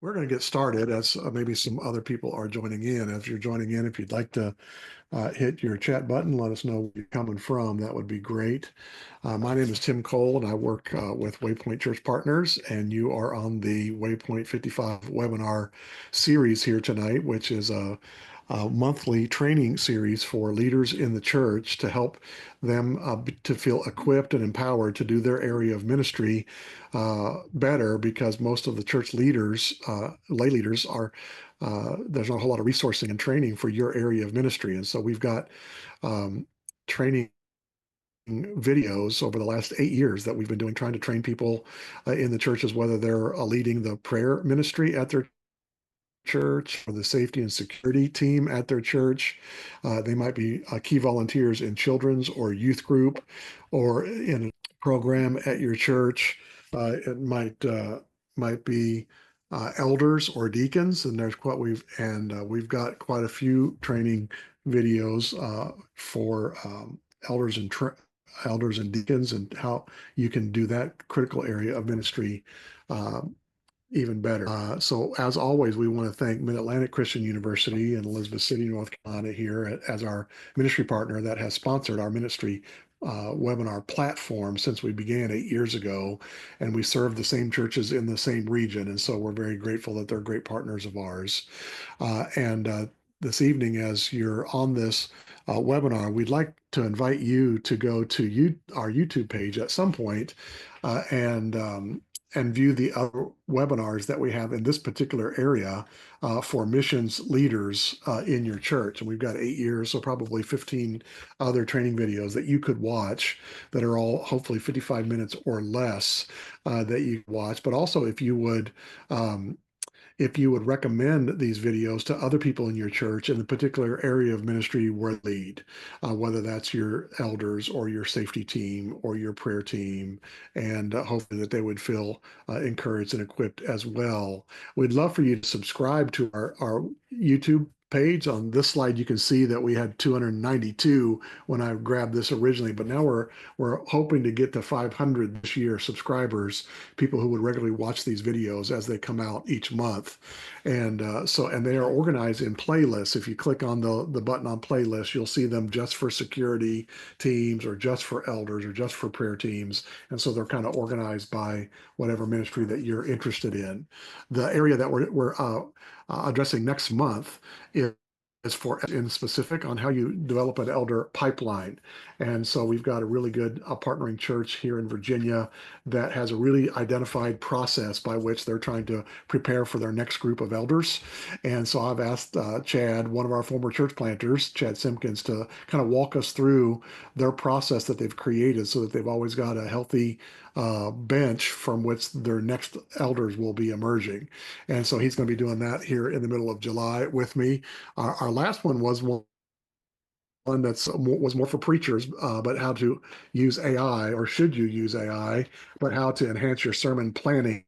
We're going to get started as maybe some other people are joining in. As you're joining in, if you'd like to hit your chat button, let us know where you're coming from. That would be great. My name is Tim Cole, and I work with Waypoint Church Partners, and you are on the Waypoint 55 webinar series here tonight, which is a monthly training series for leaders in the church to help them to feel equipped and empowered to do their area of ministry better, because most of the church leaders, lay leaders, are there's not a whole lot of resourcing and training for your area of ministry. And so we've got training videos over the last 8 years that we've been doing, trying to train people in the churches, whether they're leading the prayer ministry at their church or the safety and security team at their church. They might be key volunteers in children's or youth group or in a program at your church. It might be elders or deacons, and we've got quite a few training videos for elders and deacons, and how you can do that critical area of ministry even better. So as always, we want to thank Mid-Atlantic Christian University in Elizabeth City, North Carolina here as our ministry partner that has sponsored our ministry webinar platform since we began 8 years ago. And we serve the same churches in the same region. And so we're very grateful that they're great partners of ours. And this evening, as you're on this webinar, we'd like to invite you to go to our YouTube page at some point and view the other webinars that we have in this particular area for missions leaders in your church. And we've got 8 years, so probably 15 other training videos that you could watch that are all hopefully 55 minutes or less that you watch. But also, if you would recommend these videos to other people in your church in the particular area of ministry where they lead, whether that's your elders or your safety team or your prayer team, and hopefully that they would feel encouraged and equipped as well. We'd love for you to subscribe to our YouTube page. On this slide, you can see that we had 292 when I grabbed this originally, but now we're hoping to get to 500 this year, subscribers, people who would regularly watch these videos as they come out each month. And they are organized in playlists. If you click on the button on playlist, you'll see them just for security teams or just for elders or just for prayer teams. And so they're kind of organized by whatever ministry that you're interested in. The area that we're addressing next month is for in specific on how you develop an elder pipeline. And so we've got a really good partnering church here in Virginia that has a really identified process by which they're trying to prepare for their next group of elders. And so I've asked Chad, one of our former church planters, Chad Simpkins, to kind of walk us through their process that they've created so that they've always got a healthy bench from which their next elders will be emerging. And so he's going to be doing that here in the middle of July with me. Our last one was one was more for preachers, but how to use AI, or should you use AI, but how to enhance your sermon planning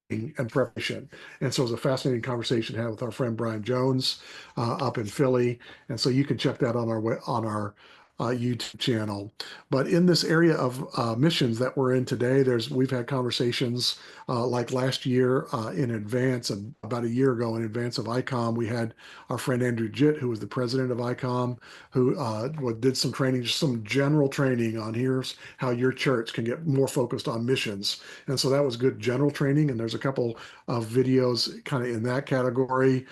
and preparation. And so it was a fascinating conversation to have with our friend Brian Jones up in Philly. And so you can check that on our YouTube channel. But in this area of missions that we're in today, we've had conversations like last year in advance of, about a year ago in advance of ICOm. We had our friend Andrew Jitt, who was the president of ICOM, who did some training, just some general training on here's how your church can get more focused on missions. And so that was good general training. And there's a couple of videos kind of in that category.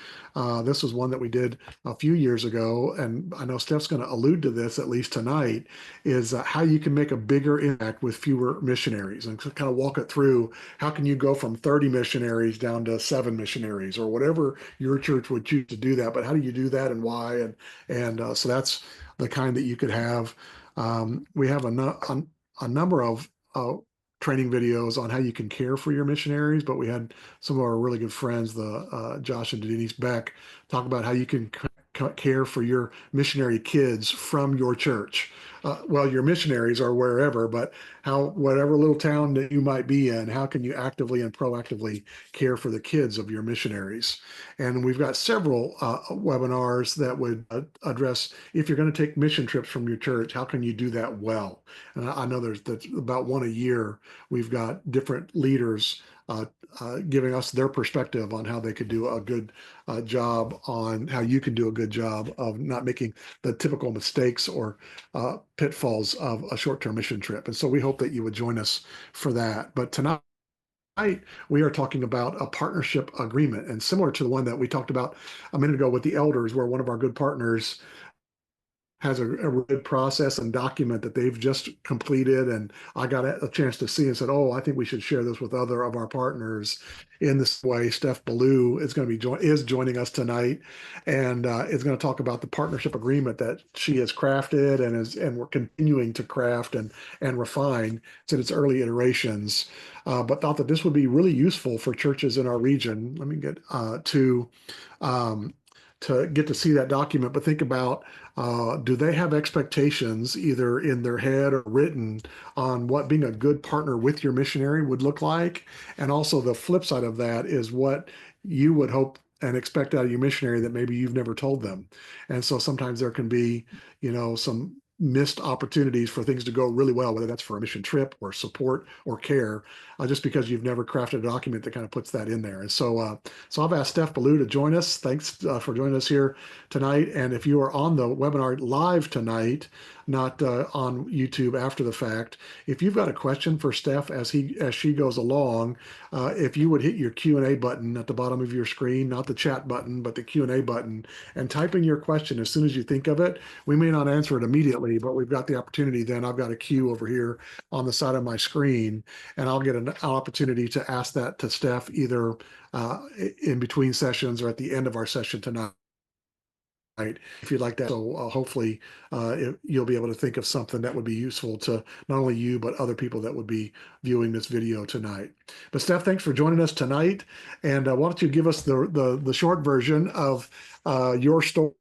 This was one that we did a few years ago, and I know Steph's going to allude to this at least tonight, is how you can make a bigger impact with fewer missionaries, and kind of walk it through. How can you go from 30 missionaries down to 7 missionaries, or whatever your church would choose to do that? But how do you do that, and why? And so that's the kind that you could have. We have a number of training videos on how you can care for your missionaries, but we had some of our really good friends, the Josh and Denise Beck, talk about how you can care for your missionary kids from your church. well, your missionaries or wherever, but how, whatever little town that you might be in, how can you actively and proactively care for the kids of your missionaries? And we've got several webinars that would address if you're going to take mission trips from your church, how can you do that well? And I know that's about one a year. We've got different leaders giving us their perspective on how they could do a good job, on how you can do a good job of not making the typical mistakes or pitfalls of a short-term mission trip. And so we hope that you would join us for that. But tonight, we are talking about a partnership agreement, and similar to the one that we talked about a minute ago with the elders, where one of our good partners has a good process and document that they've just completed, and I got a chance to see and said, oh, I think we should share this with other of our partners. In this way, Steph Ballew is going to is joining us tonight, and is going to talk about the partnership agreement that she has crafted and we're continuing to craft and refine in its early iterations, but thought that this would be really useful for churches in our region. Let me get um, to get to see that document, but think about, do they have expectations either in their head or written on what being a good partner with your missionary would look like? And also the flip side of that is what you would hope and expect out of your missionary that maybe you've never told them. And so sometimes there can be, some missed opportunities for things to go really well, whether that's for a mission trip or support or care, just because you've never crafted a document that kind of puts that in there. And so I've asked Steph Ballew to join us. Thanks for joining us here tonight. And if you are on the webinar live tonight, not on YouTube after the fact, if you've got a question for Steph as she goes along, if you would hit your Q&A button at the bottom of your screen, not the chat button, but the Q&A button, and type in your question as soon as you think of it. We may not answer it immediately, but we've got the opportunity then. I've got a queue over here on the side of my screen, and I'll get an opportunity to ask that to Steph either in between sessions or at the end of our session tonight, if you'd like that. So hopefully you'll be able to think of something that would be useful to not only you, but other people that would be viewing this video tonight. But Steph, thanks for joining us tonight. And why don't you give us the short version of your story,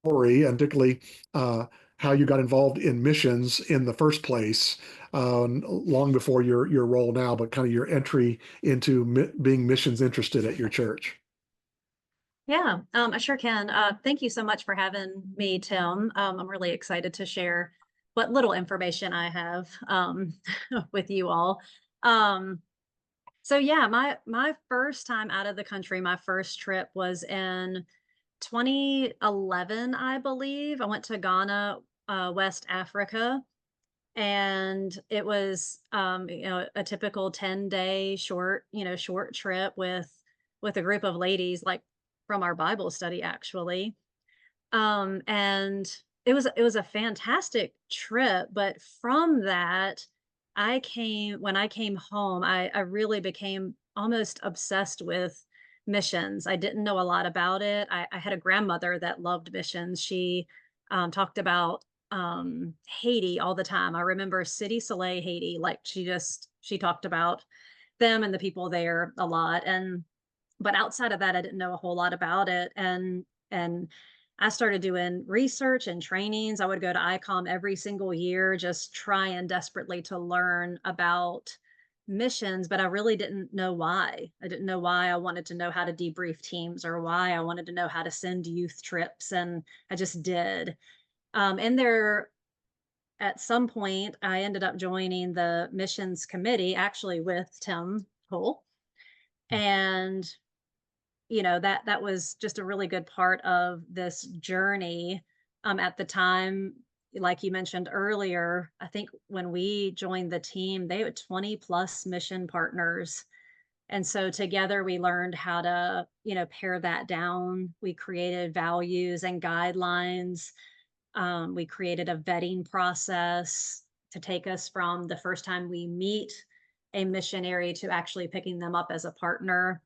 and particularly how you got involved in missions in the first place, long before your role now, but kind of your entry into being missions interested at your church. Yeah, I sure can. Thank you so much for having me, Tim. I'm really excited to share what little information I have with you all. Um, so yeah, my first time out of the country, my first trip was in 2011, I believe. I went to Ghana, West Africa, and it was a typical 10-day short trip with a group of ladies, like from our Bible study, actually. And it was a fantastic trip, but from that, when I came home, I really became almost obsessed with missions. I didn't know a lot about it. I had a grandmother that loved missions. She talked about Haiti all the time. I remember City Soleil, Haiti. Like she talked about them and the people there a lot. And but outside of that, I didn't know a whole lot about it. And I started doing research and trainings. I would go to ICOm every single year, just trying desperately to learn about missions, but I really didn't know why. I didn't know why I wanted to know how to debrief teams or why I wanted to know how to send youth trips. And I just did. And there, at some point, I ended up joining the missions committee, actually with Tim Cole. And that was just a really good part of this journey. At the time, like you mentioned earlier, I think when we joined the team, they had 20 plus mission partners. And so together we learned how to, pare that down. We created values and guidelines. We created a vetting process to take us from the first time we meet a missionary to actually picking them up as a partner.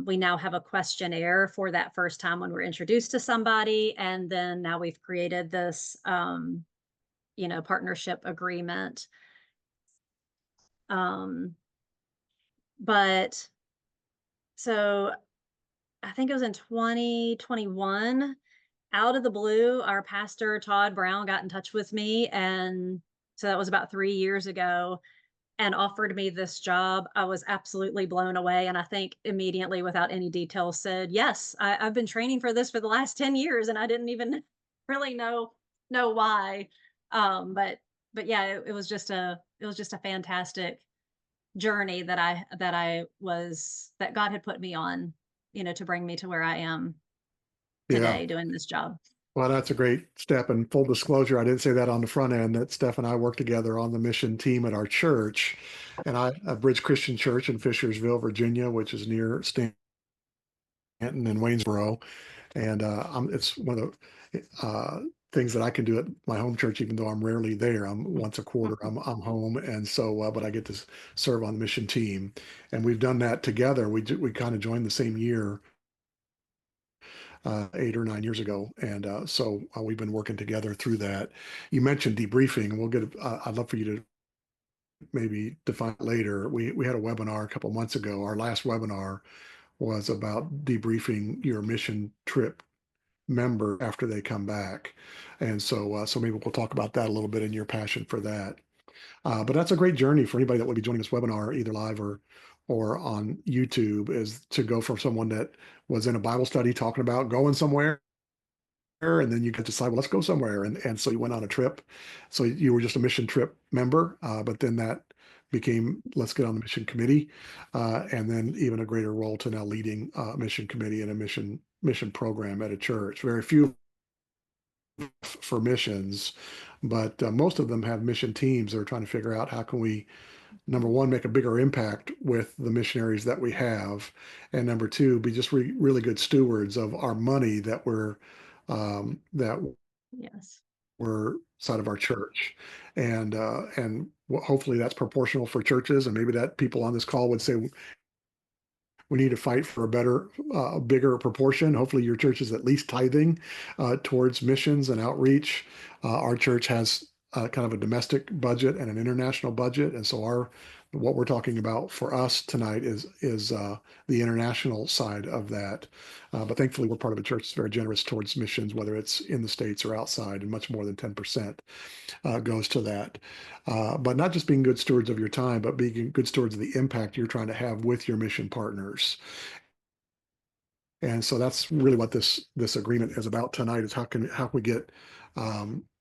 We now have a questionnaire for that first time when we're introduced to somebody. And then now we've created this, partnership agreement. But so I think it was in 2021, out of the blue, our pastor, Todd Brown, got in touch with me, and so that was about 3 years ago, and offered me this job. I was absolutely blown away, and I think immediately, without any details, said, "Yes, I've been training for this for the last 10 years, and I didn't even really know why." But yeah, it was just a fantastic journey that God had put me on, to bring me to where I am Yeah. today doing this job. Well, that's a great step. And full disclosure, I didn't say that on the front end, that Steph and I work together on the mission team at our church. And I Bridge Christian Church in Fishersville, Virginia, which is near Stanton and Waynesboro. And it's one of the things that I can do at my home church, even though I'm rarely there. I'm once a quarter, I'm home. And so, but I get to serve on the mission team. And we've done that together. We kind of joined the same year, 8 or 9 years ago, and so we've been working together through that. You mentioned debriefing, and we'll get. I'd love for you to maybe define it later. We had a webinar a couple months ago. Our last webinar was about debriefing your mission trip member after they come back, and so maybe we'll talk about that a little bit and your passion for that. But that's a great journey for anybody that will be joining this webinar, either live or on YouTube, is to go from someone that was in a Bible study talking about going somewhere, and then you get to decide, well, let's go somewhere. And so you went on a trip. So you were just a mission trip member, but then that became, let's get on the mission committee, and then even a greater role to now leading a mission committee and a mission program at a church. Very few for missions, but most of them have mission teams that are trying to figure out how can we, number one, make a bigger impact with the missionaries that we have, and number two, be just really good stewards of our money that Yes. we're side of our church, and hopefully that's proportional for churches, and maybe that people on this call would say we need to fight for a better, bigger proportion. Hopefully, your church is at least tithing towards missions and outreach. Our church has kind of a domestic budget and an international budget, and so our what we're talking about for us tonight is the international side of that. But thankfully, we're part of a church that's very generous towards missions, whether it's in the states or outside, and much more than 10% goes to that. But not just being good stewards of your time, but being good stewards of the impact you're trying to have with your mission partners. And so that's really what this agreement is about tonight: is how can we get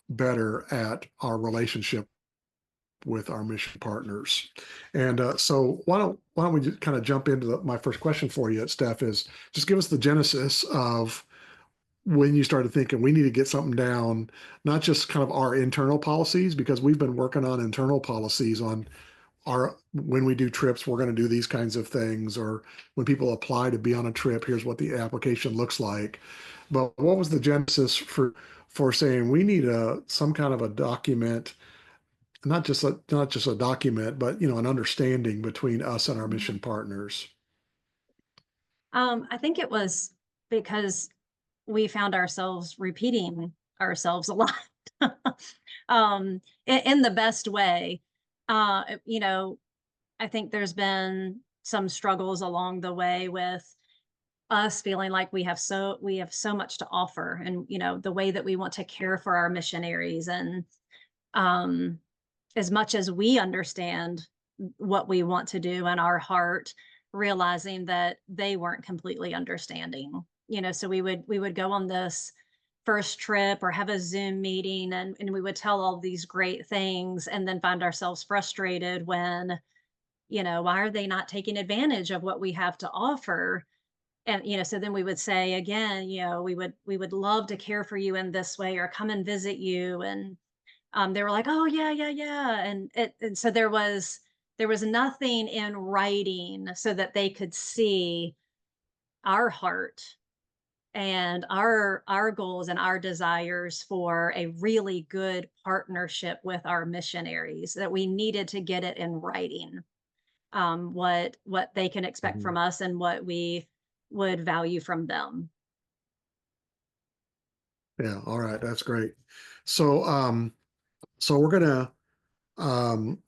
better at our relationship with our mission partners. And so why don't we just kind of jump into my first question for you, Steph, is just give us the genesis of when you started thinking we need to get something down, not just kind of our internal policies, because we've been working on internal policies on our, when we do trips, we're going to do these kinds of things, or when people apply to be on a trip, here's what the application looks like. But what was the genesis for saying we need some kind of a document, not just a document, but an understanding between us and our Mhm. mission partners? I think it was because we found ourselves repeating ourselves a lot, in the best way. I think there's been some struggles along the way with us feeling like we have so much to offer, and the way that we want to care for our missionaries, and um as much as we understand what we want to do in our heart, realizing that they weren't completely understanding. So we would go on this first trip or have a Zoom meeting, and we would tell all these great things, and then find ourselves frustrated when, why are they not taking advantage of what we have to offer? And so then we would say again, we would love to care for you in this way, or come and visit you. And they were like, "Oh, yeah, yeah, yeah," and so there was nothing in writing so that they could see our heart and our goals and our desires for a really good partnership with our missionaries, that we needed to get it in writing, what they can expect Mhm. from us and what we would value from them. Yeah, all right, that's great. So, so we're gonna um,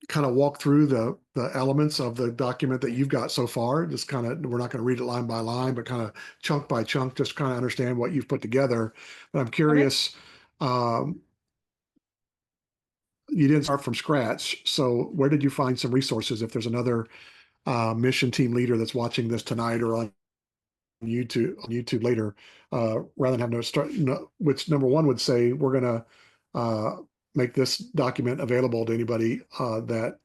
kind of walk through the elements of the document that you've got so far? Just kind of, we're not going to read it line by line, but kind of chunk by chunk, just kind of understand what you've put together. But I'm Okay. curious, um, you didn't start from scratch. So where did you find some resources? If there's another mission team leader that's watching this tonight or on YouTube later, rather than having to start, no, which number one would say we're going to make this document available to anybody that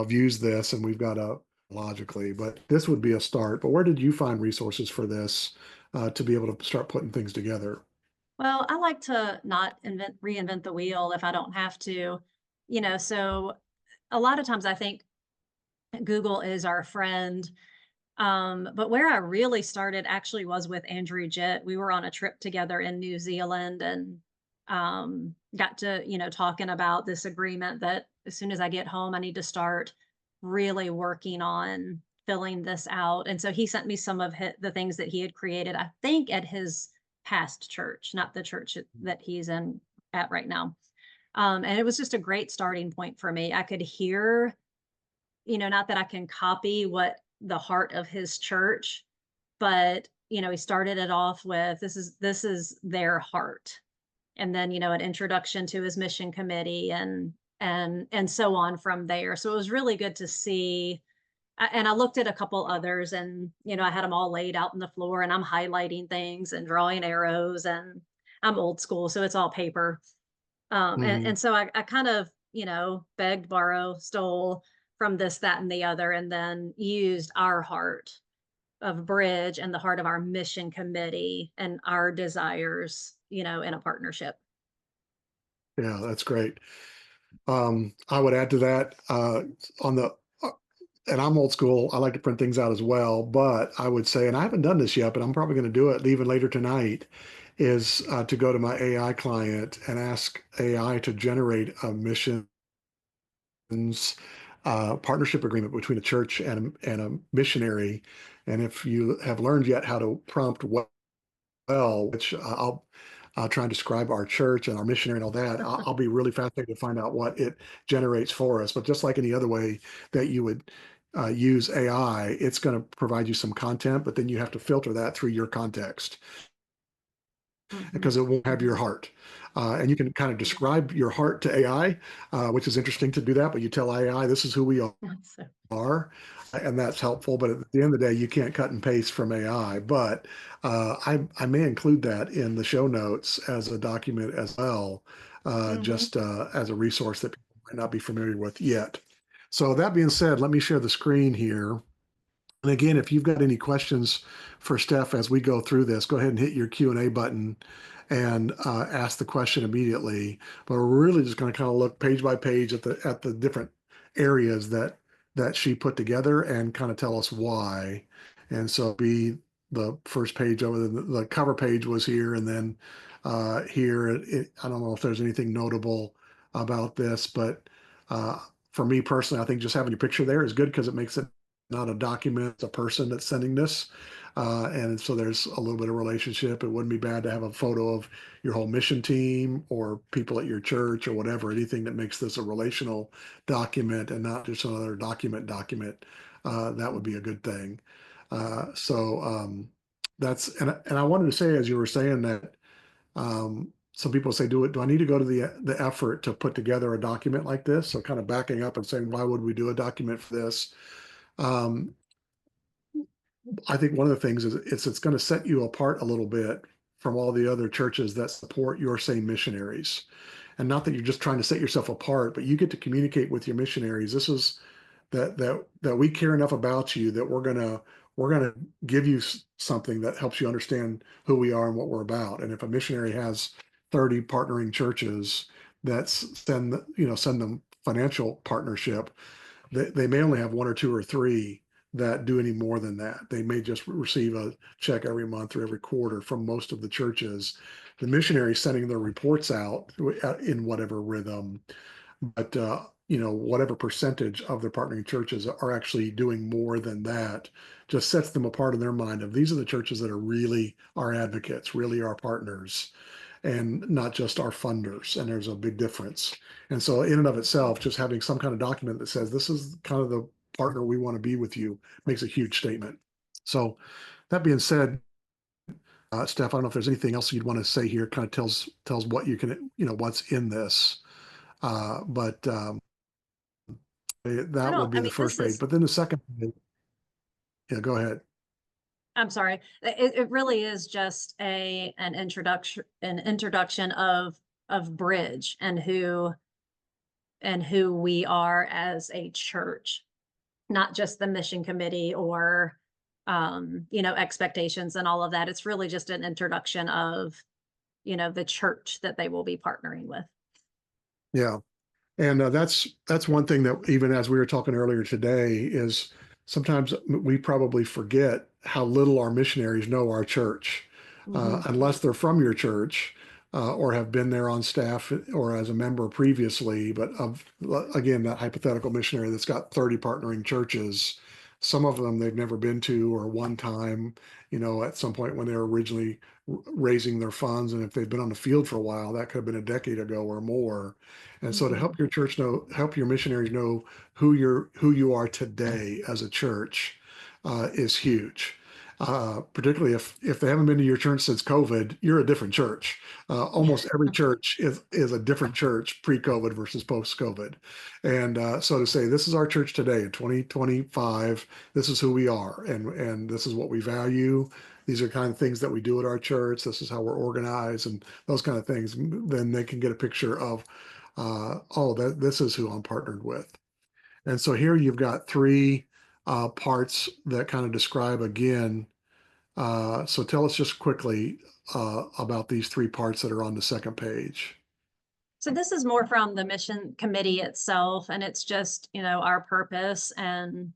views this, and we've got a logically, but this would be a start. But where did you find resources for this to be able to start putting things together? Well, I like to not reinvent the wheel if I don't have to, so a lot of times I think Google is our friend. But where I really started actually was with Andrew Jett. We were on a trip together in New Zealand and got to, talking about this agreement that as soon as I get home, I need to start really working on filling this out. And so he sent me some of the things that he had created, I think at his past church, not the church that he's in at right now. And it was just a great starting point for me. I could hear, not that I can copy what the heart of his church, but he started it off with this is their heart. And then, an introduction to his mission committee and so on from there. So it was really good to see. And I looked at a couple others and, I had them all laid out on the floor and I'm highlighting things and drawing arrows and I'm old school, so it's all paper. And Mhm. so I kind of, begged, borrow, stole from this, that, and the other, and then used our heart of Bridge and the heart of our mission committee and our desires, in a partnership. Yeah, that's great. I would add to that on the and I'm old school. I like to print things out as well, but I would say, and I haven't done this yet, but I'm probably going to do it even later tonight, is to go to my AI client and ask AI to generate a missions partnership agreement between a church and a missionary. And if you have learned yet how to prompt which I'll try and describe our church and our missionary and all that. I'll be really fascinated to find out what it generates for us. But just like any other way that you would use AI, it's going to provide you some content, but then you have to filter that through your context Hmm. because it won't have your Hmm. heart. And you can kind of describe your heart to AI, which is interesting to do that. But you tell AI, this is who we So, are, and that's helpful. But at the end of the day, you can't cut and paste from AI. But I may include that in the show notes as a document as well, hmm. just as a resource that people might not be familiar with yet. So that being said, let me share the screen here. And again, if you've got any questions for Steph as we go through this, go ahead and hit your Q&A button and ask the question immediately. But we're really just going to kind of look page by page at the different areas that she put together and kind of tell us why. And so be the first page over the cover page was here, and then here I don't know if there's anything notable about this, but for me personally, I think just having your picture there is good because it makes it not a document, it's a person that's sending this. And so there's a little bit of relationship. It wouldn't be bad to have a photo of your whole mission team or people at your church or whatever, anything that makes this a relational document and not just another document. That would be a good thing. So that's, and I wanted to say, as you were saying that, some people say, do I need to go to the effort to put together a document like this? So kind of backing up and saying, why would we do a document for this? Um, I think one of the things is it's going to set you apart a little bit from all the other churches that support your same missionaries. And not that you're just trying to set yourself apart, but you get to communicate with your missionaries. This is that we care enough about you that we're gonna give you something that helps you understand who we are and what we're about. And if a missionary has 30 partnering churches that send them financial partnership, they may only have one or two or three that do any more than that. They may just receive a check every month or every quarter from most of the churches. The missionary sending their reports out in whatever rhythm, but whatever percentage of their partnering churches are actually doing more than that, just sets them apart in their mind of these are the churches that are really our advocates, really our partners. and not just our funders. And there's a big difference. And so, in and of itself, just having some kind of document that says this is kind of the partner we want to be with you makes a huge statement. So, that being said, Steph, I don't know if there's anything else you'd want to say here. Kind of tells what you can, what's in this. But I that don't would I be the mean, first this page. is But then the second, yeah, go ahead. I'm sorry. It really is just an introduction of Bridge and who we are as a church, not just the mission committee or expectations and all of that. It's really just an introduction of the church that they will be partnering with. Yeah. And that's one thing that even as we were talking earlier today is sometimes we probably forget how little our missionaries know our church, Hmm. unless they're from your church or have been there on staff or as a member previously. But again, that hypothetical missionary that's got 30 partnering churches, some of them they've never been to or one time, at some point when they were originally raising their funds, and if they've been on the field for a while, that could have been a decade ago or more. And so to Hmm. help your church know, help your missionaries know who you are today as a church is huge. Particularly if they haven't been to your church since COVID, you're a different church. Almost every church is a different church pre-COVID versus post-COVID. And so to say, this is our church today in 2025. This is who we are, and this is what we value. These are kind of things that we do at our church. This is how we're organized, and those kind of things. Then they can get a picture of oh, this is who I'm partnered with. And so here you've got three parts that kind of describe again. So tell us just quickly about these three parts that are on the second page. So this is more from the mission committee itself, and it's just our purpose, and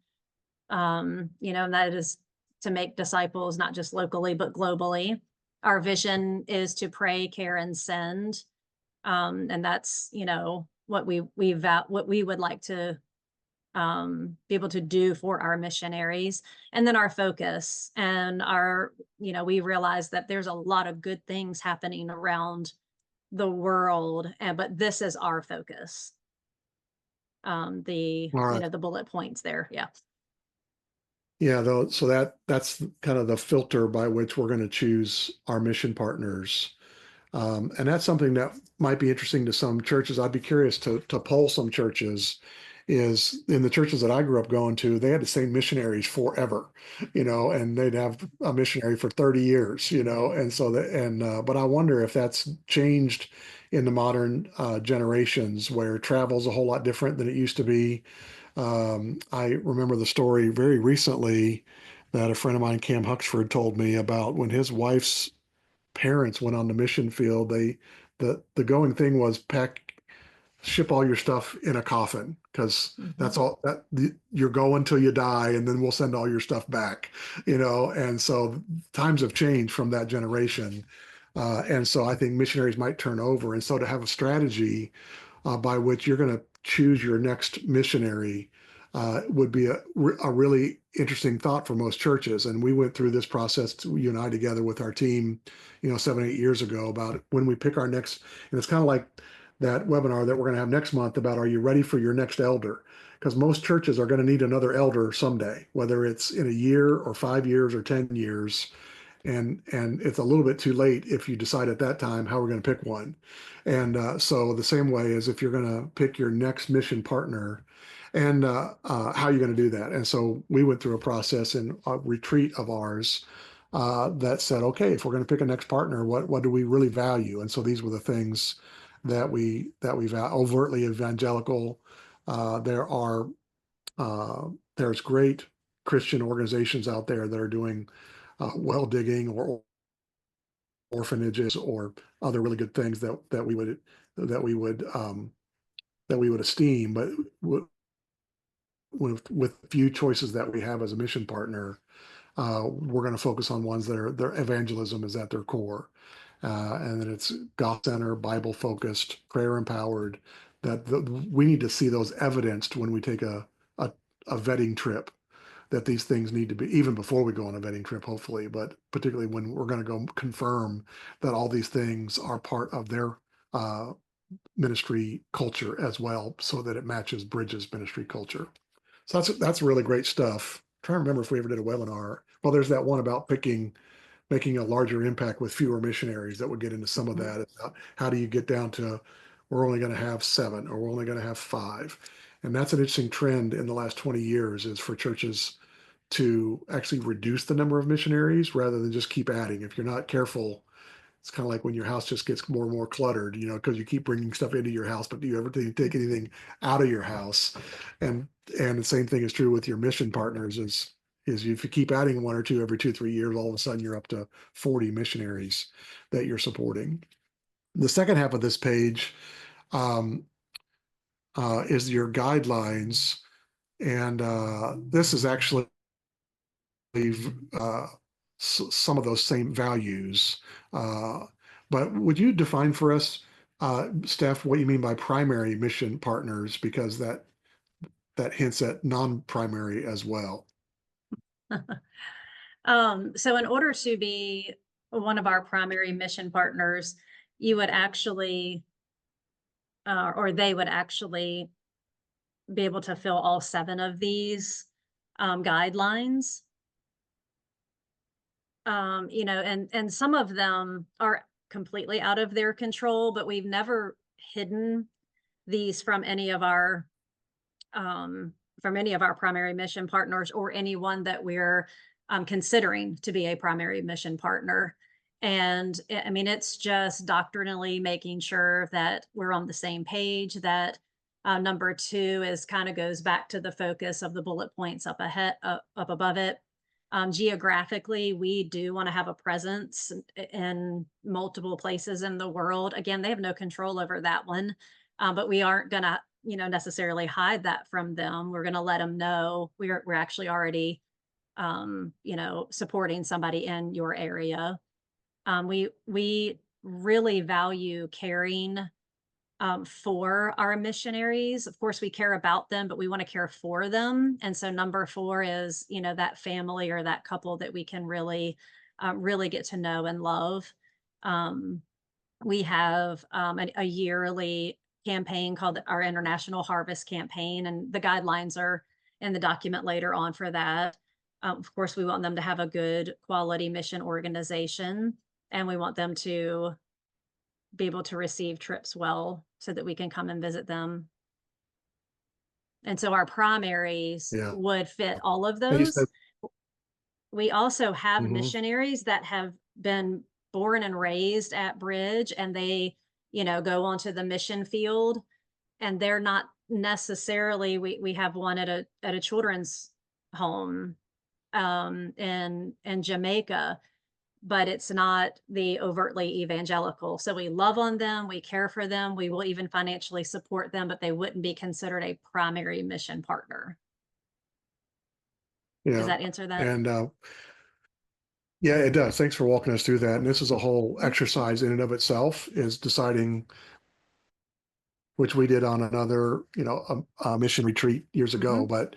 that is to make disciples not just locally but globally. Our vision is to pray, care, and send, and that's what we would like to be able to do for our missionaries. And then our focus and we realize that there's a lot of good things happening around the world, but this is our focus. The All you right. know the bullet points there, yeah. Yeah, though, so that's kind of the filter by which we're going to choose our mission partners. And that's something that might be interesting to some churches. I'd be curious to poll some churches. Is in the churches that I grew up going to, they had the same missionaries forever, and they'd have a missionary for 30 years, and so that, and but I wonder if that's changed in the modern generations where travel's a whole lot different than it used to be. I remember the story very recently that a friend of mine, Cam Huxford, told me about when his wife's parents went on the mission field. The going thing was ship all your stuff in a coffin because Hmm. that's all that you're going till you die, and then we'll send all your stuff back. And so times have changed from that generation. And so I think missionaries might turn over. And so to have a strategy by which you're going to choose your next missionary would be a really interesting thought for most churches. And we went through this process, you and I together with our team, 7, 8 years ago about when we pick our next. And it's kind of like that webinar that we're going to have next month about are you ready for your next elder? Because most churches are going to need another elder someday, whether it's in a year or 5 years or 10 years, and it's a little bit too late if you decide at that time how we're going to pick one. And so the same way as if you're going to pick your next mission partner, and how you're going to do that. And so we went through a process in a retreat of ours that said, okay, if we're going to pick a next partner, what do we really value? And so these were the things that we overtly evangelical. There are there's great Christian organizations out there that are doing well digging or orphanages or other really good things that we would that we would esteem, but with few choices that we have as a mission partner, we're going to focus on ones that are their evangelism is at their core, and then it's God center, Bible focused, prayer empowered. We need to see those evidenced when we take a vetting trip that these things need to be, even before we go on a vetting trip, hopefully, but particularly when we're going to go confirm that all these things are part of their uh, ministry culture as well, so that it matches Bridges ministry culture. So that's really great stuff. I'm trying to remember if we ever did a webinar. Well, there's that one about making a larger impact with fewer missionaries that would get into some of Mhm. that. How do you get down to we're only going to have 7 or we're only going to have 5? And that's an interesting trend in the last 20 years, is for churches to actually reduce the number of missionaries rather than just keep adding. If you're not careful, it's kind of like when your house just gets more and more cluttered, because you keep bringing stuff into your house, but do you ever take anything out of your house? And and the same thing is true with your mission partners. Is if you keep adding 1 or 2 every 2 3 years, all of a sudden you're up to 40 missionaries that you're supporting. The second half of this page um, is your guidelines, and this is actually uh, some of those same values. Uh, but would you define for us, Steph, what you mean by primary mission partners? Because that hints at non-primary as well. So in order to be one of our primary mission partners, you would actually, or they would actually be able to fill all 7 of these guidelines. And some of them are completely out of their control, but we've never hidden these um, from any of our primary mission partners or anyone that we're considering to be a primary mission partner. And I mean, it's just doctrinally making sure that we're on the same page. That number 2 is kind of goes back to the focus of the bullet points up ahead, up above it. Geographically, we do want to have a presence in multiple places in the world. Again, they have no control over that one, but we aren't going to, necessarily hide that from them. We're going to let them know we're actually already, supporting somebody in your area. We really value caring for our missionaries. Of course, we care about them, but we want to care for them. And so number 4 is, that family or that couple that we can really get to know and love. Um, we have a yearly campaign called our International Harvest Campaign, and the guidelines are in the document later on for that. Of course, we want them to have a good quality mission organization, and we want them to be able to receive trips well so that we can come and visit them. And so our primaries Yeah. would fit all of And you said, those. We also have mhm, missionaries that have been born and raised at Bridge, and they, go onto the mission field, and they're not necessarily, we have one at a children's home in Jamaica, but it's not the overtly evangelical. So we love on them, we care for them, we will even financially support them, but they wouldn't be considered a primary mission partner. Does yeah. that answer that? And yeah, it does. Thanks for walking us through that. And this is a whole Mhm. exercise in and of itself, is deciding, which we did on another, a mission retreat years ago. Mhm. But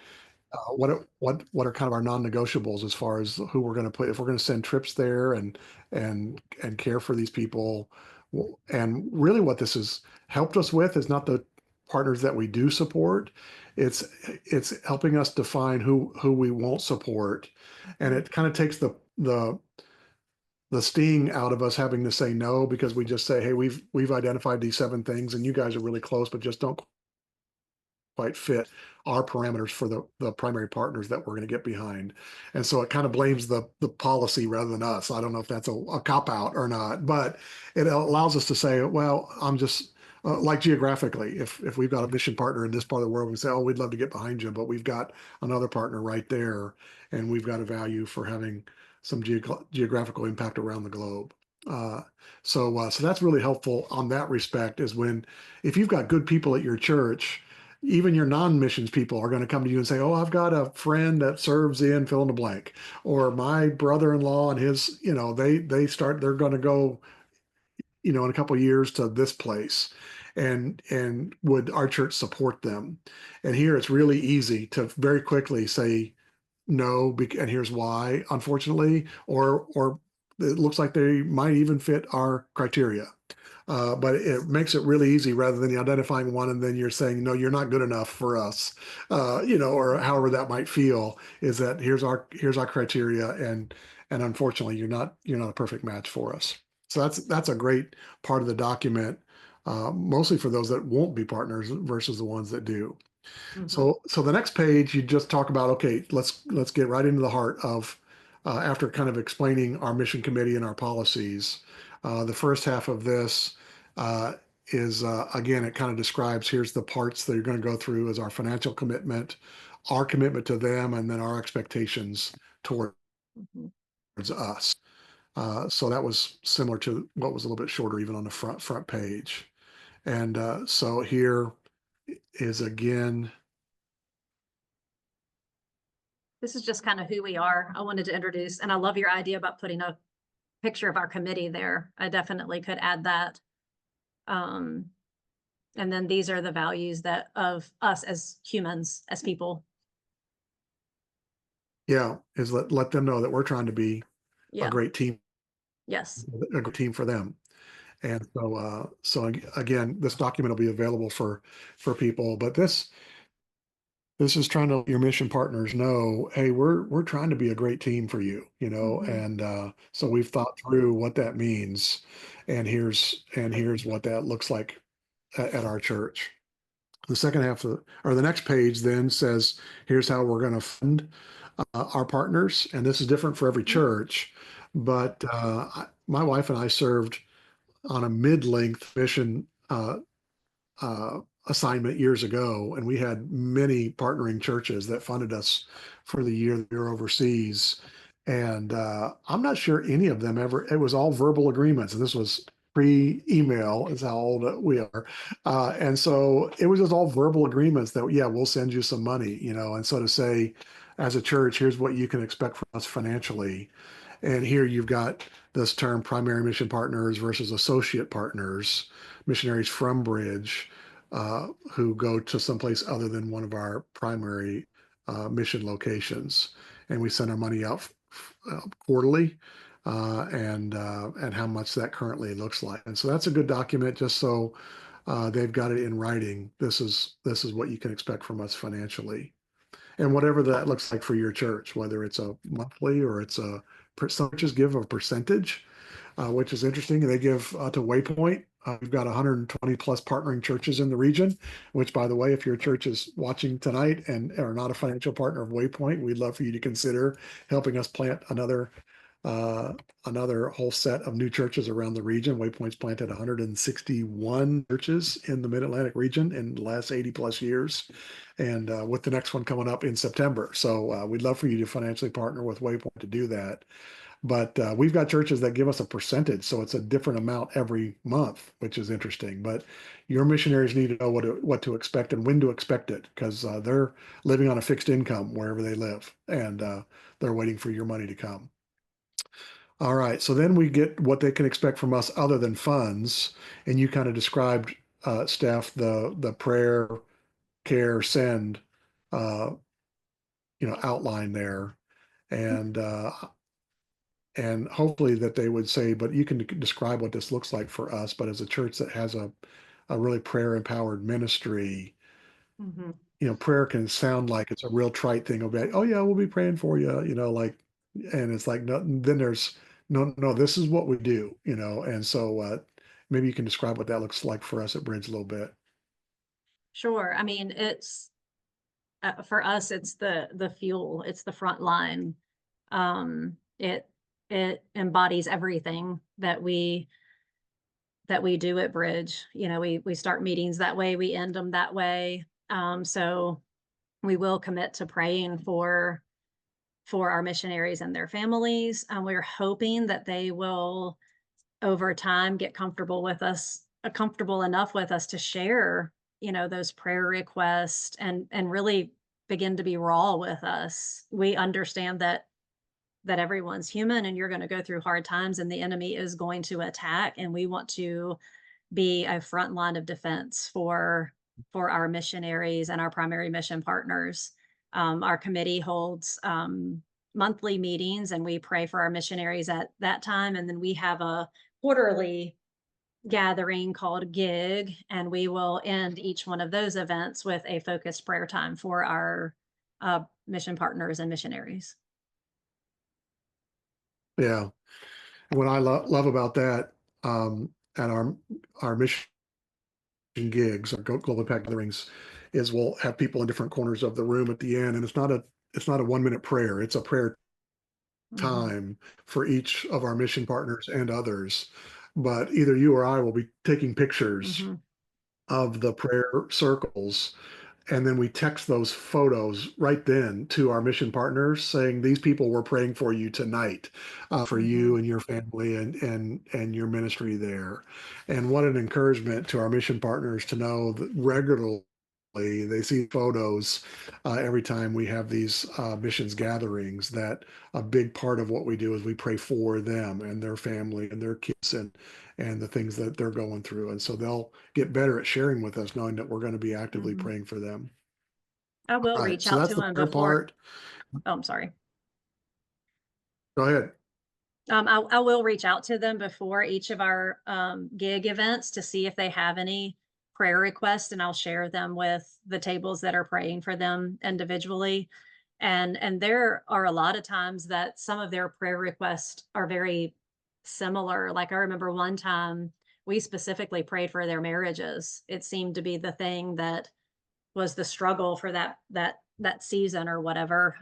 what are kind of our non-negotiables as far as who we're going to put, if we're going to send trips there and care for these people. And really, what this has helped us with is not the partners that we do support. It's it's helping us define who we won't support, and Mhm. it kind of takes the sting out of us having to say no, because we just say, hey, we've identified these 7 things, and you guys are really close, but just don't quite fit our parameters for the primary partners that we're going to get behind. And so it kind of blames the policy rather than us. I don't know if that's a cop out or not, but it allows us to say, well, I'm just like geographically, if we've got a mission partner in this part of the world, we say, oh, we'd love to get behind you, but we've got another partner right there, and we've got a value for having some geographical impact around the globe. Uh, so that's really helpful on that respect, is when, if you've got good people at your church, even your non-missions people are going to come to you and say, oh, I've got a friend that serves in fill in the blank, or my brother-in-law and his, they're going to go, in a couple of years to this place, and would our church support them? And here it's really easy to very quickly say no, and here's why, unfortunately, or it looks like they might even fit our criteria. But it makes it really easy rather than you identifying one and then you're saying, no, you're not good enough for us, or however that might feel. Is that here's our criteria, and unfortunately, you're not a perfect match for us. So that's a great part of the document, mostly for those that won't be partners versus the ones that do. Mhm. So the next page, you just talk about, okay, let's get right into the heart of, after kind of explaining our mission committee and our policies. The first half of this uh, is, again, it kind of describes, here's the parts that you're going to go through as our financial commitment, our commitment to them, and then our expectations towards Mhm. us. So that was similar to what was a little bit shorter, even on the front page. And so here is again. This is just kind of who we are. I wanted to introduce, and I love your idea about putting a picture of our committee there. I definitely could add that. Um, and then these are the values that of us as humans, as people. Yeah, is let them know that we're trying to be a Yeah. great team, Yes. a good team for them. And so again, this document will be available for people. But this is trying to let your mission partners know, hey, we're trying to be a great team for you, Hmm. and so we've thought through what that means, and here's what that looks like at our church. The second half or the next page then says, here's how we're going to fund our partners, and this is different for every church. But my wife and I served on a mid-length mission uh, assignment years ago, and we had many partnering churches that funded us for the year that we were overseas. And I'm not sure any of them ever. It was all verbal agreements, and this was pre-email. Is how old we are, and so it was just all verbal agreements that yeah, we'll send you some money, and so to say, as a church, here's what you can expect from us financially. And here you've got this term primary mission partners versus associate partners, missionaries from Bridge, who go to someplace other than one of our primary mission locations. And we send our money out quarterly, and how much that currently looks like. And so that's a good document, just so they've got it in writing. This is what you can expect from us financially, and whatever that looks like for your church, whether it's a monthly or it's some churches give a percentage, which is interesting. They give to Waypoint. We've got 120 plus partnering churches in the region, which, by the way, if your church is watching tonight and are not a financial partner of Waypoint, we'd love for you to consider helping us plant uh, another whole set of new churches around the region. Waypoint's planted 161 churches in the Mid-Atlantic region in the last 80 plus years, and with the next one coming up in September. So we'd love for you to financially partner with Waypoint to do that. But we've got churches that give us a percentage, so it's a different amount every month, which is interesting. But your missionaries need to know what to expect and when to expect it, because they're living on a fixed income wherever they live, and they're waiting for your money to come. All right, so then we get what they can expect from us other than funds, and you kind of described, Steph, the prayer, care, send, uh, outline there, and hopefully that they would say, but you can describe what this looks like for us. But as a church that has a really prayer empowered ministry, Hmm. prayer can sound like it's a real trite thing. Of like, oh yeah, we'll be praying for you, like, and it's like, no, then there's no, no, this is what we do, and so maybe you can describe what that looks like for us at Bridge a little bit. Sure. I mean, it's for us, it's the fuel, it's the front line. It embodies everything that we do at Bridge. You know, we start meetings that way, we end them that way. So we will commit to praying for our missionaries and their families. We're hoping that they will over time get comfortable with us, comfortable enough with us to share, those prayer requests and really begin to be raw with us. We understand that everyone's human and you're going to go through hard times and the enemy is going to attack, and we want to be a front line of defense for our missionaries and our primary mission partners. Our committee holds monthly meetings, and we pray for our missionaries at that time. And then we have a quarterly gathering called Gig, and we will end each one of those events with a focused prayer time for our mission partners and missionaries. Yeah. And what I love about that, at our mission gigs, our global impact gatherings, is we'll have people in different corners of the room at the end, and it's not a 1 minute prayer. It's a prayer Hmm. time for each of our mission partners and others. But either you or I will be taking pictures Hmm. of the prayer circles, and then we text those photos right then to our mission partners saying, these people were praying for you tonight, for you Hmm. and your family and your ministry there. And what an encouragement to our mission partners to know that regularly they see photos, every time we have these missions gatherings, that a big part of what we do is we pray for them and their family and their kids and the things that they're going through. And so they'll get better at sharing with us, knowing that we're going to be actively Hmm. praying for them. I will All right, reach so out that's to the them prayer before. part. Oh, I'm sorry. Go ahead. I will reach out to them before each of our gig events to see if they have any prayer requests, and I'll share them with the tables that are praying for them individually. And there are a lot of times that some of their prayer requests are very similar. Like I remember one time we specifically prayed for their marriages. It seemed to be the thing that was the struggle for that season or whatever.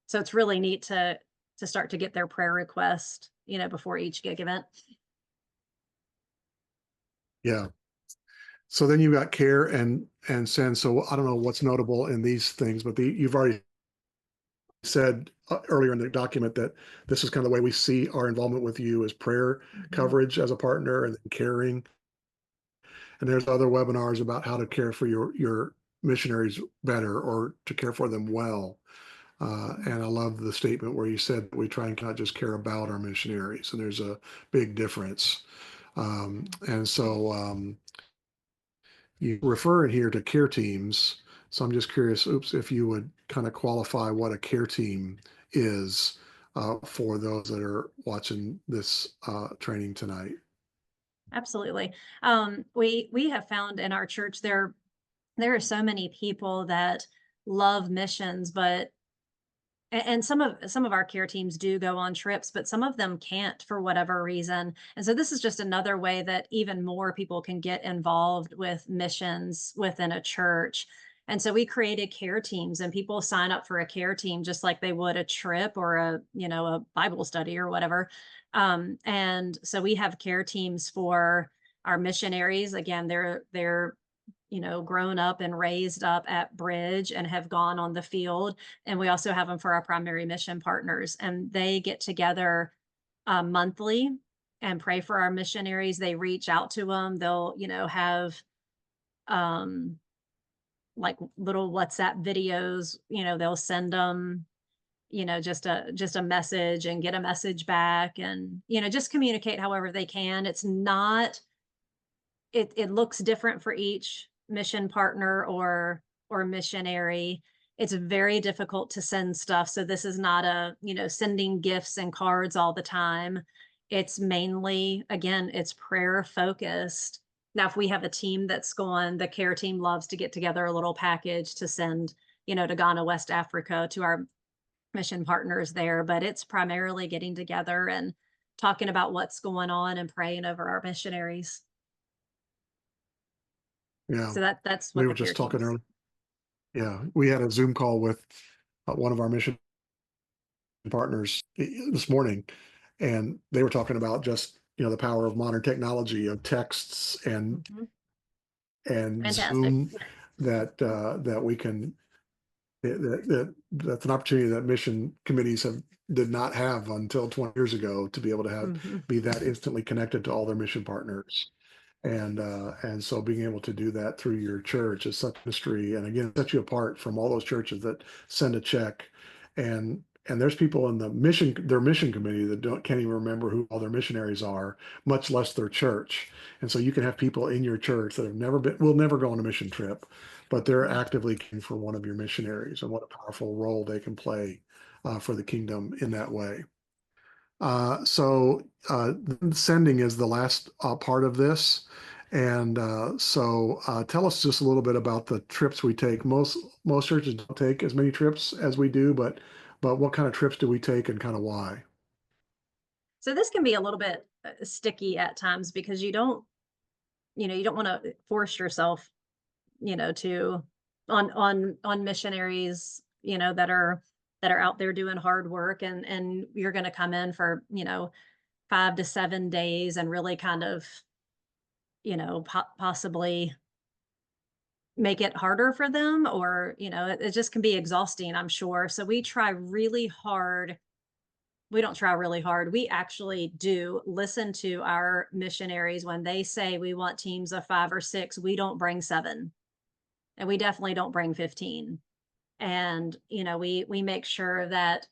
So it's really neat to start to get their prayer request, before each gig event. Yeah. So then you've got care and send. So I don't know what's notable in these things, but you've already said earlier in the document that this is kind of the way we see our involvement with you as prayer Mhm. coverage as a partner and then caring. And there's other webinars about how to care for your missionaries better or to care for them well. Mhm. And I love the statement where you said we try and not just care about our missionaries, and there's a big difference. And so you refer in here to care teams. So I'm just curious, oops, if you would kind of qualify what a care team is, for those that are watching this training tonight. Absolutely. We have found in our church there are so many people that love missions, but and some of our care teams do go on trips, but some of them can't for whatever reason. And so this is just another way that even more people can get involved with missions within a church. And so we created care teams, and people sign up for a care team just like they would a trip or a Bible study or whatever. And so we have care teams for our missionaries. Again, they're grown up and raised up at Bridge and have gone on the field. And we also have them for our primary mission partners, and they get together monthly and pray for our missionaries. They reach out to them. They'll, have um, like little WhatsApp videos. They'll send them, just a message and get a message back, and just communicate however they can. It's not it looks different for each mission partner or missionary. It's very difficult to send stuff. So this is not sending gifts and cards all the time. It's mainly, again, it's prayer focused. Now, if we have a team that's going, the care team loves to get together a little package to send, to Ghana, West Africa, to our mission partners there. But it's primarily getting together and talking about what's going on and praying over our missionaries. Yeah, So that's we what were the care just team talking is. earlier. Yeah, we had a Zoom call with one of our mission partners this morning, and they were talking about just the power of modern technology of texts Mhm. and Fantastic. Zoom, that we can that's an opportunity that mission committees have did not have until 20 years ago, to be able to have Mhm. be that instantly connected to all their mission partners. And so being able to do that through your church is such mystery, and again, sets you apart from all those churches that send a check, and there's people in their mission committee that can't even remember who all their missionaries are, much less their church. And so you can have people in your church that have never been will never go on a mission trip, but they're Mhm. actively caring for one of your missionaries, and what a powerful role they can play for the kingdom in that way. Sending is the last part of this. And tell us just a little bit about the trips we take. Most churches don't take as many trips as we do, but what kind of trips do we take and kind of why? So this can be a little bit sticky at times because you don't want to force yourself, to on missionaries, that are out there doing hard work, and you're going to come in for, 5 to 7 days and really kind of, possibly make it harder for them, or, it just can be exhausting, I'm sure. So we try really hard. We don't try really hard. We actually do listen to our missionaries when they say we want teams of 5 or 6. We don't bring 7, and we definitely don't bring 15. And, we make sure that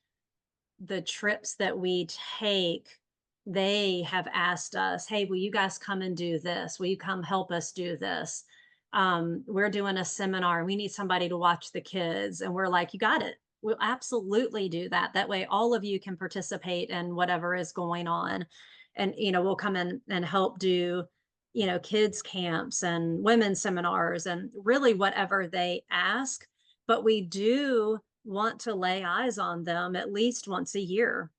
the trips that we take, they have asked us, "Hey, will you guys come and do this? Will you come help us do this? We're doing a seminar. We need somebody to watch the kids." And we're like, "You got it. We'll absolutely do that. That way, all of you can participate in whatever is going on." And, we'll come in and help do, kids' camps and women's seminars and really whatever they ask. But we do want to lay eyes on them at least once a year.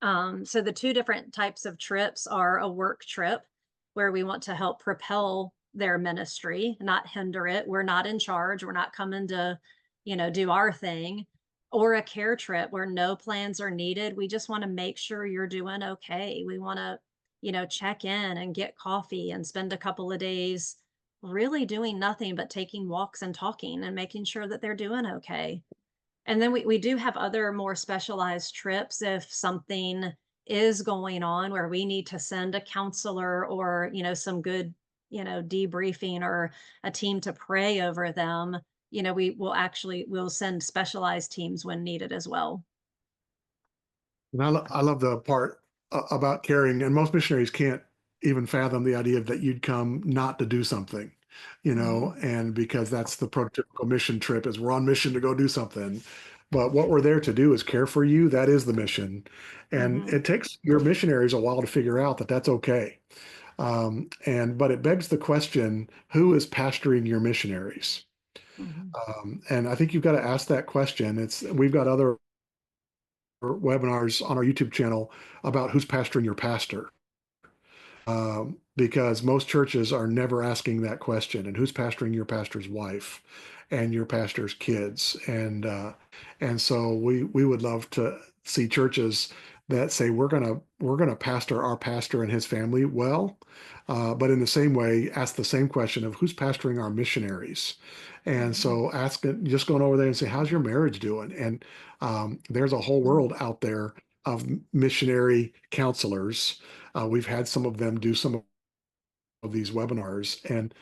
So the two different types of trips are a work trip where we want to help propel their ministry, not hinder it. We're not in charge. We're not coming to, do our thing. Or a care trip where no plans are needed. We just want to make sure you're doing okay. We want to, check in and get coffee and spend a couple of days really doing nothing but taking walks and talking and making sure that they're doing okay. And then we do have other more specialized trips if something is going on where we need to send a counselor or, some good, debriefing, or a team to pray over them. We'll send specialized teams when needed as well. And I love the part about caring, and most missionaries can't even fathom the idea that you'd come not to do something, Mhm. and because that's the prototypical mission trip is we're on mission to go do something. But what we're there to do is care for you. That is the mission. And Mhm. it takes your missionaries a while to figure out that that's okay. But it begs the question, who is pastoring your missionaries? Mhm. And I think you've got to ask that question. We've got other webinars on our YouTube channel about who's pastoring your pastor, because most churches are never asking that question. And who's pastoring your pastor's wife and your pastor's kids? And so we would love to see churches that say we're gonna pastor our pastor and his family well, but in the same way, ask the same question of who's pastoring our missionaries. And Mhm. so just going over there and say, how's your marriage doing? And there's a whole Mhm. world out there of missionary counselors. We've had some of them do some of these webinars, and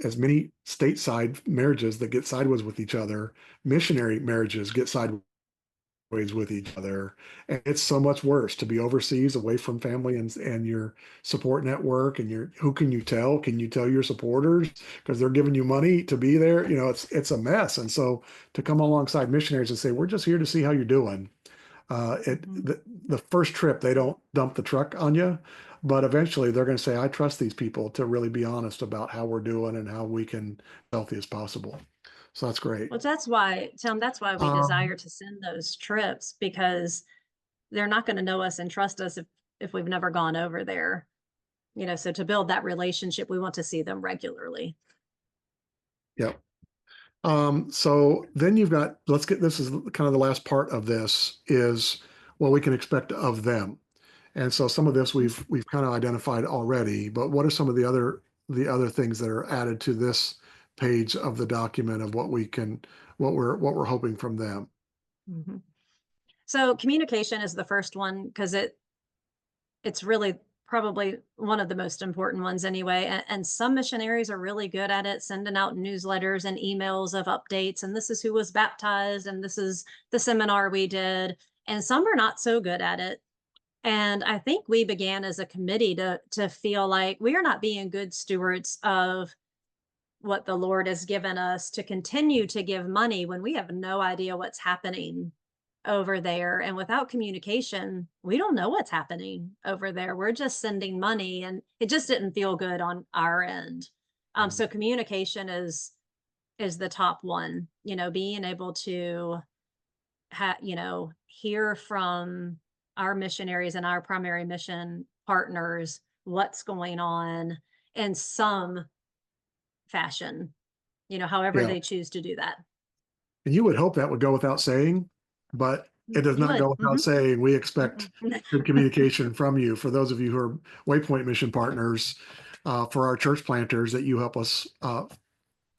as many stateside marriages that get sideways with each other, missionary marriages get sideways with each other. And it's so much worse to be overseas away from family and your support network and your who can you tell? Can you tell your supporters because they're giving you money to be there? It's a mess. And so to come alongside missionaries and say, we're just here to see how you're doing. Mhm. The first trip they don't dump the truck on you, but eventually they're going to say, I trust these people to really be honest about how we're doing and how we can be healthy as possible. So that's great. Well, that's why, Tim, that's why we Um, desire to send those trips, because they're not going to know us and trust us if we've never gone over there. So to build that relationship, we want to see them regularly. yeah. So then you've got, let's get, this is kind of the last part of this is what we can expect of them. And so some of this Mhm. we've kind of identified already, but what are some of the other things that are added to this page of the document of what we're hoping from them? Mhm. So communication is the first one because it's really probably one of the most important ones anyway. And some missionaries are really good at it, sending out newsletters and emails of updates. And this is who was baptized, and this is the seminar we did. And some are not so good at it. And I think we began as a committee to feel like we are not being good stewards of what the Lord has given us to continue to give money when we have no idea what's happening over there. And without communication, we don't know what's happening over there. We're just sending money, and it just didn't feel good on our end. Mhm. So communication is the top one. Being able to hear from our missionaries and our primary mission partners what's going on in some fashion, however Yeah. they choose to do that. And you would hope that would go without saying, but it does You not go would. without saying. We expect Mhm. good communication from you. For those of you who are Waypoint mission partners, for our church planters that you help us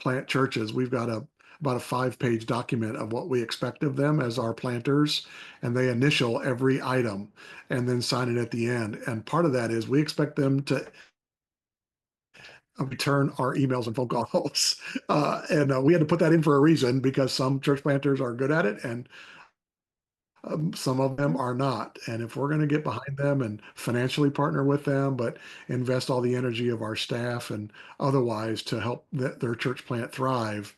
plant churches, we've got about a 5-page document of what we expect of them as our planters, and they initial every item and then sign it at the end. And part of that is we expect them to return our emails and phone calls. And we had to put that in for a reason because some church planters are good at it and some of them are not. And if we're going to get behind them and financially partner with them, but invest all the energy of our staff and otherwise to help their church plant thrive,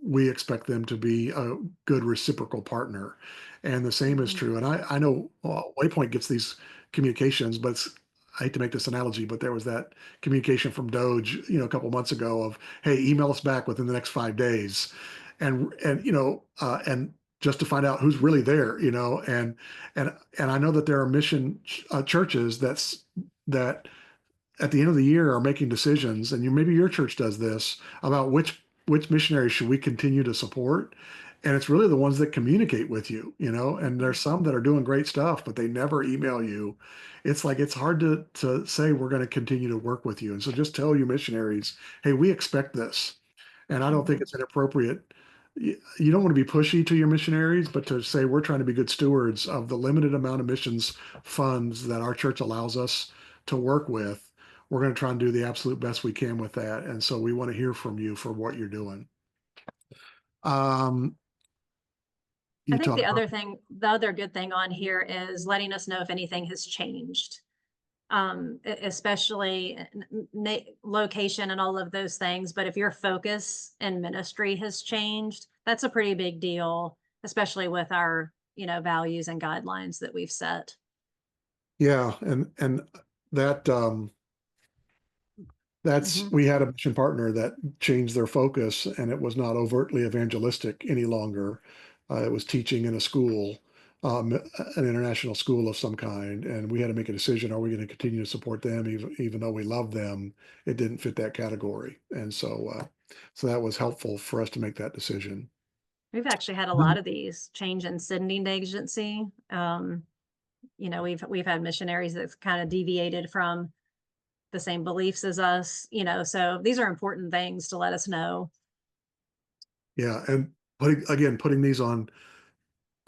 we expect them to be a good reciprocal partner. And the same is Mhm. true. And I know Waypoint gets these communications, but I hate to make this analogy, but there was that communication from Doge, a couple months ago of, "Hey, email us back within the next 5 days," and just to find out who's really there, and I know that there are mission churches that at the end of the year are making decisions, and maybe your church does this about which missionaries should we continue to support, and it's really the ones that communicate with you, and there's Mhm. some that are doing great stuff, but they never email you. It's like it's hard to say we're going to continue to work with you, and so just tell your missionaries, hey, we expect this, and I don't think Mhm. it's inappropriate. You don't want to be pushy to your missionaries, but to say we're trying to be good stewards of the limited amount of missions funds that our church allows us to work with. We're going to try and do the absolute best we can with that. And so we want to hear from you for what you're doing. Um, I you think talk about, the other good thing on here is letting us know if anything has changed, especially location and all of those things. But if your focus and ministry has changed, that's a pretty big deal, especially with our, values and guidelines that we've set. yeah, and that that's Hmm. we had a mission partner that changed their focus, and it was not overtly evangelistic any longer. It was teaching in a school, an international school of some kind, and we had to make a decision: are we going to continue to support them, even though we love them? It didn't fit that category, and so that was helpful for us to make that decision. We've actually had a lot of these change in sending agency. We've had missionaries that's kind of deviated from the same beliefs as us, so these are important things to let us know. Yeah, and putting these on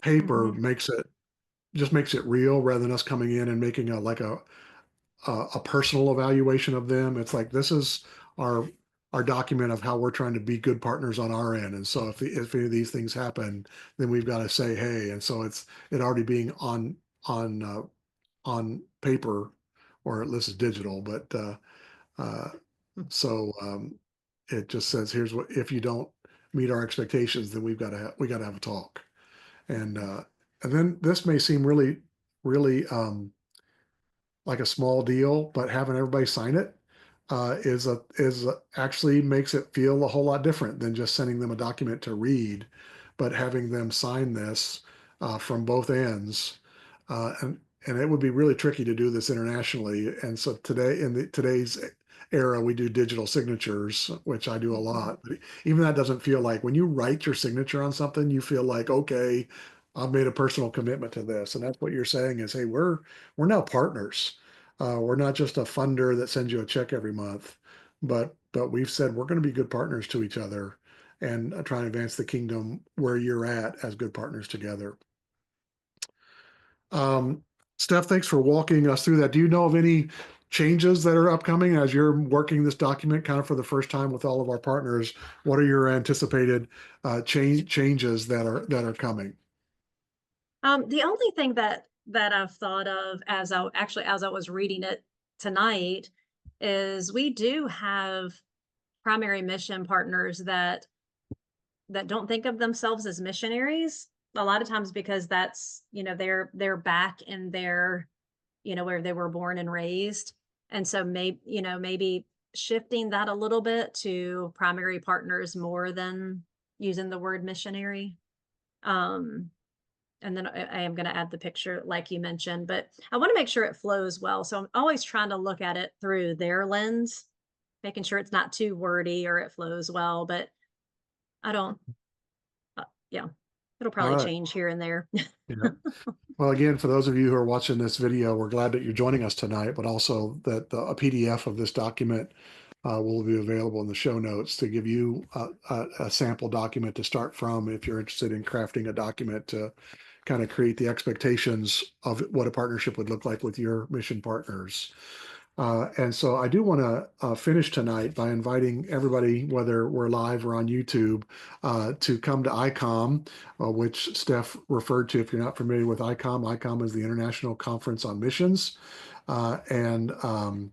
paper Mhm. makes it real rather than us coming in and making a personal evaluation of them. It's like this is our our document of how we're trying to be good partners on our end. And so if any of these things happen, then we've got to say hey. And so it already being on on paper, or this is digital, but uh, Mm. it just says here's what if you don't meet our expectations, then we got to have a talk. And and then this may seem really like a small deal, but having everybody sign it actually makes it feel a whole lot different than just sending them a document to read, but having them sign this from both ends, and it would be really tricky to do this internationally. And so today, in today's era, we do digital signatures, which I do a Mhm. lot. But even that doesn't feel like when you write your signature on something, you feel like okay, I've made a personal commitment to this, and that's what you're saying is, hey, we're now partners. We're not just a funder that sends you a check every month, but we've said we're going to be good partners to each other and try and advance the kingdom where you're at as good partners together. Um, Steph, thanks for walking us through that. Do you know of any changes that are upcoming as you're working this document kind of for the first time with all of our partners? What are your anticipated changes that are coming? The only thing that I've thought of as I was reading it tonight is we do have primary mission partners that don't think of themselves as missionaries, a lot of times because that's, they're back in their, where they were born and raised. And so maybe shifting that a little bit to primary partners more than using the word missionary. Um, and then I am going to add the picture like you mentioned, but I want to make sure it flows well. So I'm always trying to look at it through their lens, making sure it's not too wordy or it flows well. But I don't, yeah, it'll All probably right. change here and there. Yeah. Well, again, for those of you who are watching this video, we're glad that you're joining us tonight, but also that a PDF of this document will be available in the show notes to give you a sample document to start from if you're interested in crafting a document to kind of create the expectations of what a partnership would look like with your mission partners. And so I do want to finish tonight by inviting everybody, whether we're live or on YouTube, to come to ICOm, which Steph referred to. If you're not familiar with ICOM, ICOM is the International Conference on Missions. Uh, and um,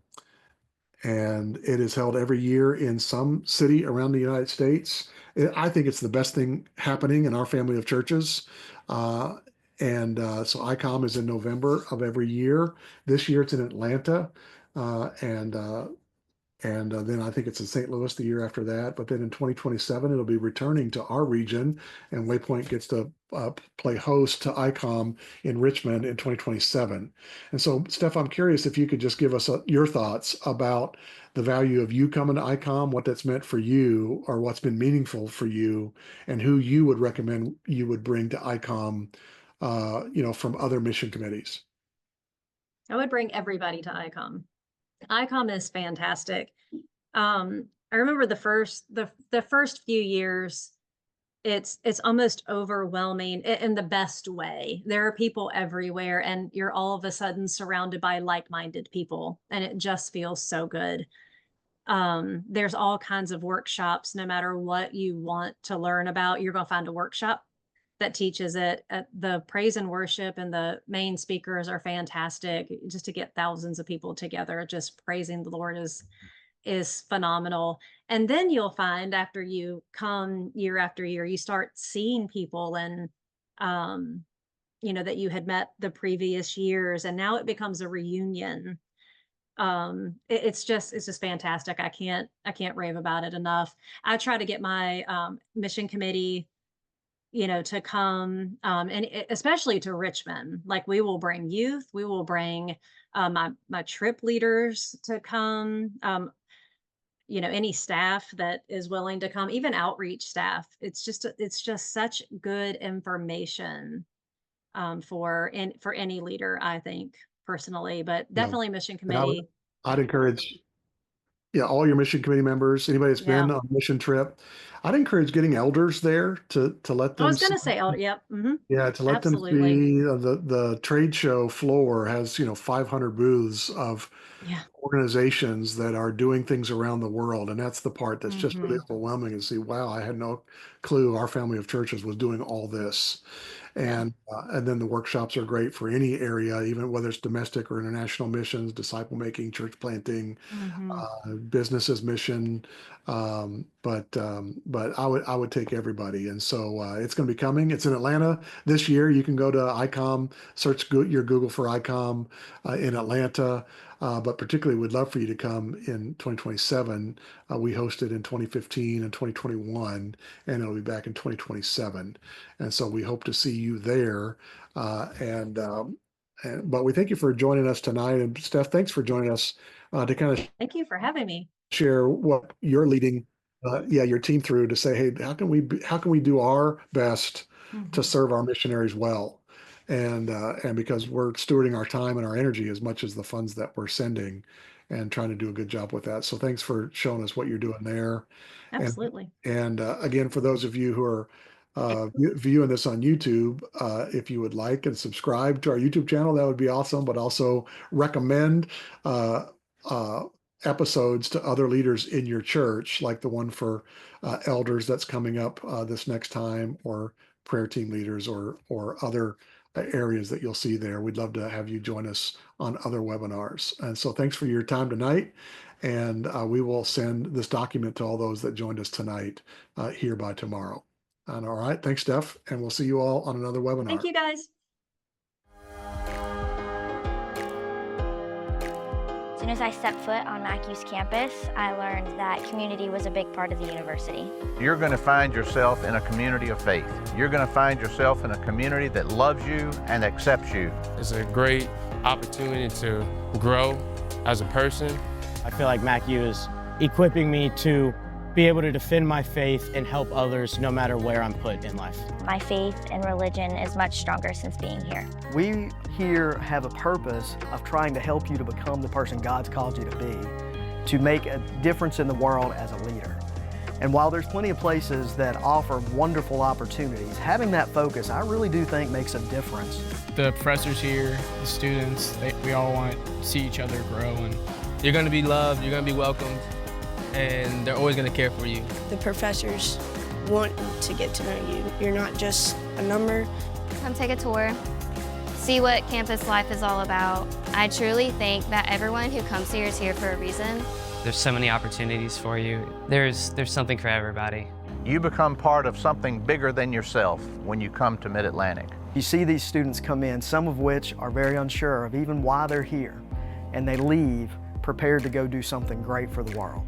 and it is held every year in some city around the United States. I think it's the best thing happening in our family of churches. Uh, so ICOM is in November of every year. This year it's in Atlanta, uh, and uh, and then I think it's in St. Louis the year after that. But then in 2027, it'll be returning to our region, and Waypoint gets to play host to ICOM in Richmond in 2027. And so, Steph, I'm curious if you could just give us your thoughts about the value of you coming to ICOM, what that's meant for you, or what's been meaningful for you, and who you would recommend you would bring to ICOM, from other mission committees. I would bring everybody to ICOM. ICOM is fantastic. I remember the first few years, it's almost overwhelming in the best way. There are people everywhere, and you're all of a sudden surrounded by like-minded people, and it just feels so good. There's all kinds of workshops. No matter what you want to learn about, you're going to find a workshop that teaches it. The praise and worship and the main speakers are fantastic. Just to get thousands of people together just praising the Lord is phenomenal. And then you'll find after you come year after year, you start seeing people and um, that you had met the previous years, and now it becomes a reunion. It's just fantastic. I can't rave about it enough. I try to get my mission committee to come, and especially to Richmond. Like, we will bring youth, we will bring my trip leaders to come, any staff that is willing to come, even outreach staff. It's just such good information for any leader, I think, personally, but Yeah. definitely mission And committee. I'd encourage, yeah, all your mission committee members, anybody that's Yeah. been on a mission trip, I'd encourage getting elders there to let I them was see, gonna say, oh, yep. yeah, to let them Absolutely. see the trade show floor has 500 booths of Yeah. organizations that are doing things around the world, and that's the part that's just really Hmm. overwhelming and see, wow, I had no clue our family of churches was doing all this. Yeah. And then the workshops are great for any area, even whether it's domestic or international missions, disciple making, church planting, Hmm. business's mission. But I would take everybody. And so it's going to be coming. It's in Atlanta this year. You can go to ICOM, search your Google for ICOM in Atlanta. But particularly, we'd love for you to come in 2027. We hosted in 2015 and 2021, and it'll be back in 2027. And so we hope to see you there. But we thank you for joining us tonight. And Steph, thanks for joining us to kind of Thank you for having me. share what you're leading, your team through to say, hey, how can we do our best to Hmm. serve our missionaries well, and because we're stewarding our time and our energy as much as the funds that we're sending, and trying to do a good job with that. So thanks for showing us what you're doing there, and Absolutely. again, for those of you who are viewing this on YouTube, if you would like and subscribe to our YouTube channel, that would be awesome. But also recommend uh, uh, episodes to other leaders in your church, like the one for elders that's coming up this next time, or prayer team leaders, or other areas that you'll see there. We'd love to have you join us on other webinars. And so thanks for your time tonight. and we will send this document to all those that joined us tonight here by tomorrow. And all right, thanks, Steph, and we'll see you all on another Thank webinar. you guys. As soon as I stepped foot on MacU's campus, I learned that community was a big part of the university. You're going to find yourself in a community of faith. You're going to find yourself in a community that loves you and accepts you. It's a great opportunity to grow as a person. I feel like MacU is equipping me to be able to defend my faith and help others no matter where I'm put in life. My faith and religion is much stronger since being here. We here have a purpose of trying to help you to become the person God's called you to be, to make a difference in the world as a leader. And while there's plenty of places that offer wonderful opportunities, having that focus, I really do think makes a difference. The professors here, the students, we all want to see each other grow, and you're going to be loved, you're going to be welcomed, and they're always going to care for you. The professors want to get to know you. You're not just a number. Come take a tour, see what campus life is all about. I truly think that everyone who comes here is here for a reason. There's so many opportunities for you. There's something for everybody. You become part of something bigger than yourself when you come to Mid-Atlantic. You see these students come in, some of which are very unsure of even why they're here, and they leave prepared to go do something great for the world.